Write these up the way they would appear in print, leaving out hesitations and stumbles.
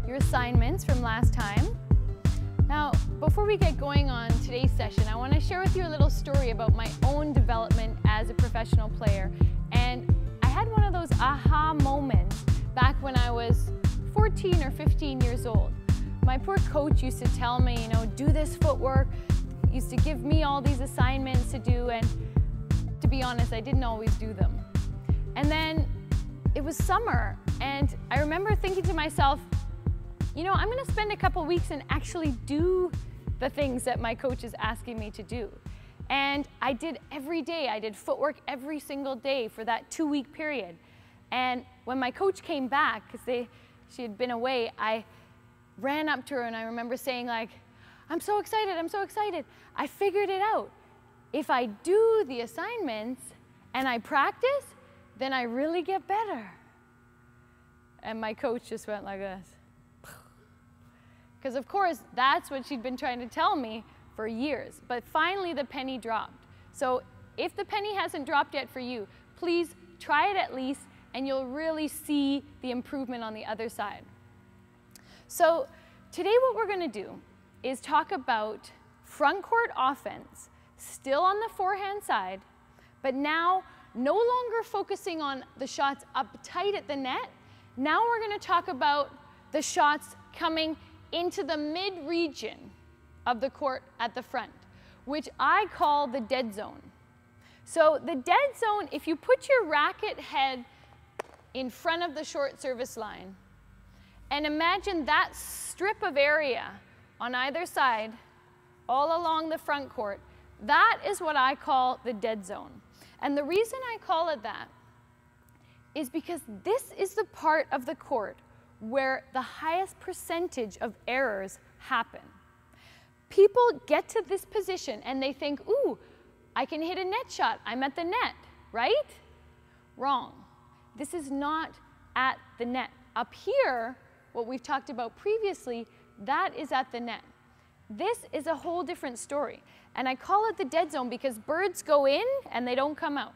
your assignments from last time. Now, before we get going on today's session, I want to share with you a little story about my own development as a professional player. And I had one of those aha moments back when I was 14 or 15 years old. My poor coach used to tell me, you know, do this footwork, used to give me all these assignments to do, and to be honest, I didn't always do them. And then it was summer, and I remember thinking to myself, you know, I'm going to spend a couple weeks and actually do the things that my coach is asking me to do. And I did every day. I did footwork every single day for that 2-week period. And when my coach came back, because she had been away, I ran up to her and I remember saying like, I'm so excited, I'm so excited. I figured it out. If I do the assignments and I practice, then I really get better. And my coach just went like this. Because of course, that's what she'd been trying to tell me for years. But finally the penny dropped. So if the penny hasn't dropped yet for you, please try it at least and you'll really see the improvement on the other side. So today what we're going to do is talk about front court offense, still on the forehand side, but now no longer focusing on the shots up tight at the net. Now we're going to talk about the shots coming into the mid-region of the court at the front, which I call the dead zone. So the dead zone, if you put your racket head in front of the short service line, and imagine that strip of area on either side, all along the front court, that is what I call the dead zone. And the reason I call it that is because this is the part of the court where the highest percentage of errors happen. People get to this position and they think, ooh, I can hit a net shot. I'm at the net, right? Wrong. This is not at the net. Up here, what we've talked about previously, that is at the net. This is a whole different story. And I call it the dead zone because birds go in and they don't come out.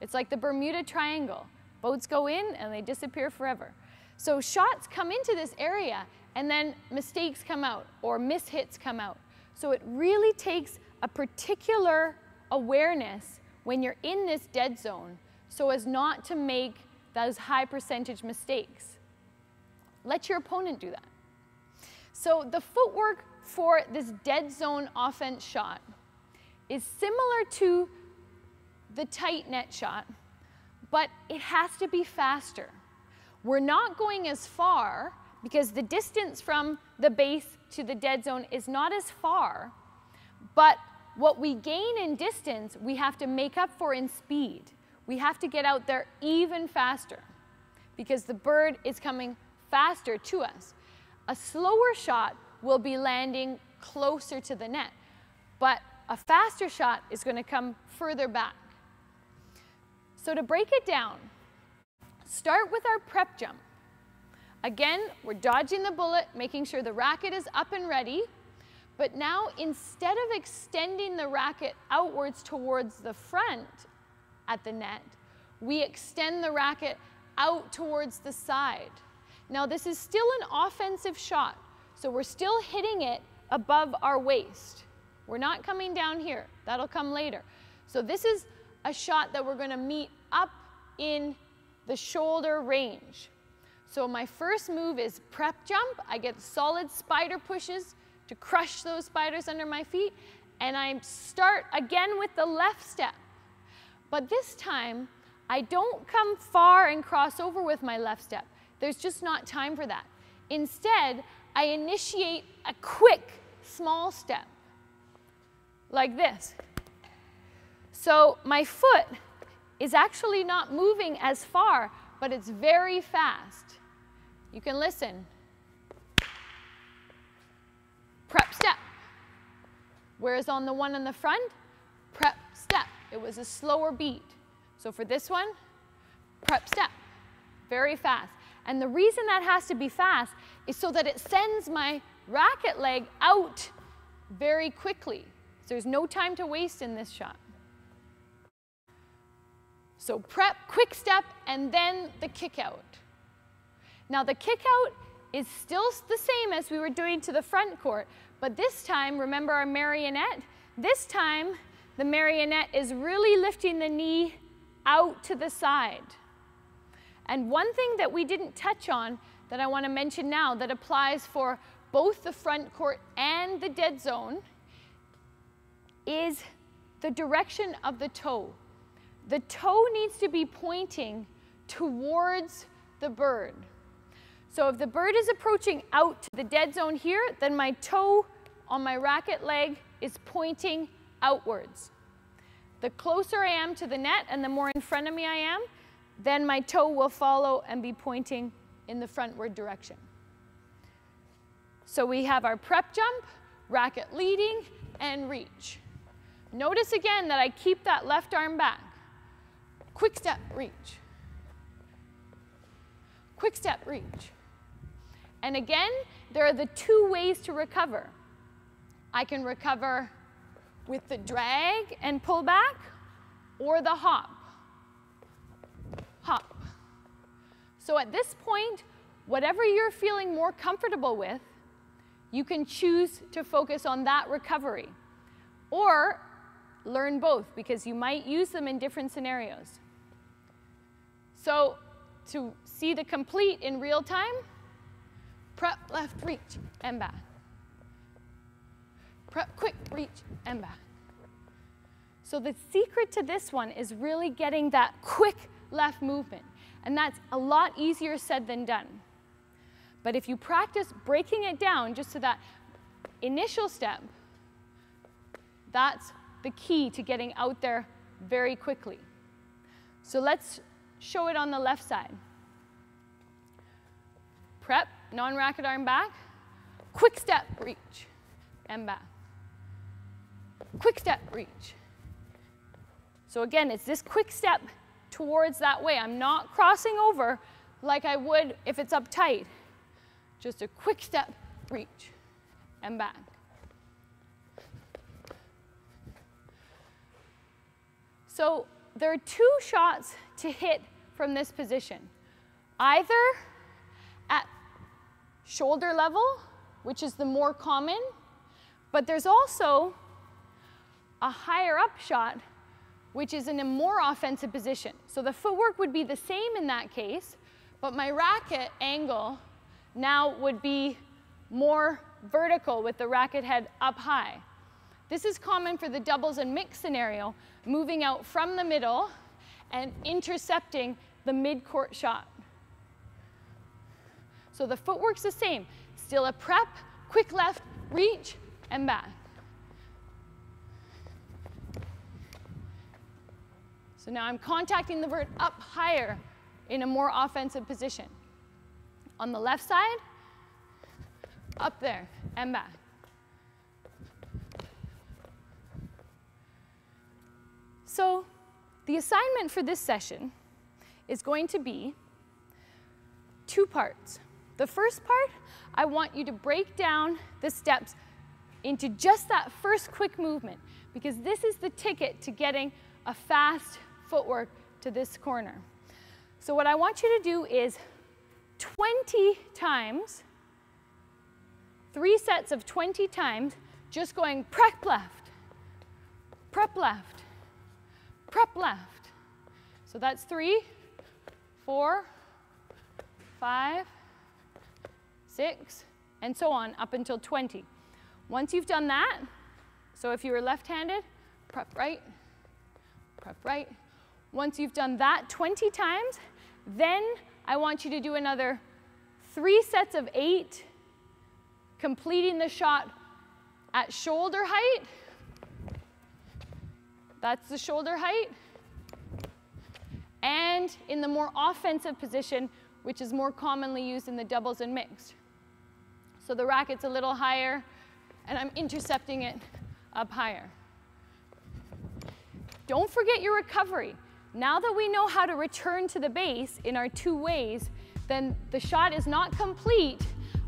It's like the Bermuda Triangle. Boats go in and they disappear forever. So shots come into this area and then mistakes come out or mishits come out. So it really takes a particular awareness when you're in this dead zone so as not to make those high percentage mistakes. Let your opponent do that. So the footwork for this dead zone offense shot is similar to the tight net shot, but it has to be faster. We're not going as far because the distance from the base to the dead zone is not as far, but what we gain in distance, we have to make up for in speed. We have to get out there even faster because the bird is coming faster to us. A slower shot will be landing closer to the net, but a faster shot is going to come further back. So to break it down, start with our prep jump. Again, we're dodging the bullet, making sure the racket is up and ready, but now instead of extending the racket outwards towards the front at the net, we extend the racket out towards the side. Now this is still an offensive shot, so we're still hitting it above our waist. We're not coming down here, that'll come later. So this is a shot that we're going to meet up in the shoulder range. So my first move is prep jump. I get solid spider pushes to crush those spiders under my feet, and I start again with the left step. But this time, I don't come far and cross over with my left step. There's just not time for that. Instead, I initiate a quick, small step, like this. So my foot is actually not moving as far, but it's very fast. You can listen. Prep step. Whereas on the one in the front, prep step. It was a slower beat. So for this one, prep step. Very fast. And the reason that has to be fast is so that it sends my racket leg out very quickly. So there's no time to waste in this shot. So prep, quick step, and then the kick out. Now the kick out is still the same as we were doing to the front court, but this time, remember our marionette? This time, the marionette is really lifting the knee out to the side. And one thing that we didn't touch on that I want to mention now that applies for both the front court and the dead zone is the direction of the toe. The toe needs to be pointing towards the bird. So if the bird is approaching out to the dead zone here, then my toe on my racket leg is pointing outwards. The closer I am to the net and the more in front of me I am, then my toe will follow and be pointing in the frontward direction. So we have our prep jump, racket leading, and reach. Notice again that I keep that left arm back. Quick step, reach. Quick step, reach. And again, there are the two ways to recover. I can recover with the drag and pull back, or the hop. Hop. So at this point, whatever you're feeling more comfortable with, you can choose to focus on that recovery. Or learn both, because you might use them in different scenarios. So to see the complete in real time, prep, left, reach, and back. Prep, quick, reach, and back. So the secret to this one is really getting that quick left movement. And that's a lot easier said than done. But if you practice breaking it down just to that initial step, that's the key to getting out there very quickly. So let's show it on the left side. Prep, non-racket arm back. Quick step, reach, and back. Quick step, reach. So again, it's this quick step towards that way. I'm not crossing over like I would if it's uptight. Just a quick step, reach, and back. So there are two shots to hit from this position. Either at shoulder level, which is the more common, but there's also a higher up shot, which is in a more offensive position. So the footwork would be the same in that case, but my racket angle now would be more vertical with the racket head up high. This is common for the doubles and mixed scenario, moving out from the middle and intercepting the mid-court shot. So the footwork's the same. Still a prep, quick left, reach, and back. So now I'm contacting the vert up higher in a more offensive position. On the left side, up there, and back. So the assignment for this session is going to be two parts. The first part, I want you to break down the steps into just that first quick movement, because this is the ticket to getting a fast footwork to this corner. So what I want you to do is 20 times, 3 sets of 20 times, just going prep left, prep left, prep left. So that's 3, 4, 5, 6, and so on up until 20. Once you've done that, so if you were left-handed, prep right, prep right. Once you've done that 20 times, then I want you to do another 3 sets of 8, completing the shot at shoulder height. That's the shoulder height. And in the more offensive position, which is more commonly used in the doubles and mixed. So the racket's a little higher, and I'm intercepting it up higher. Don't forget your recovery. Now that we know how to return to the base in our 2 ways, then the shot is not complete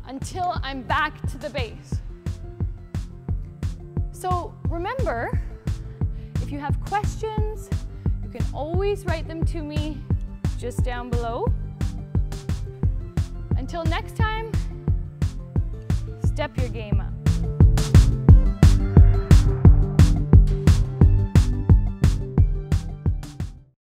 until I'm back to the base. So remember, if you have questions, you can always write them to me just down below. Until next time, step your game up.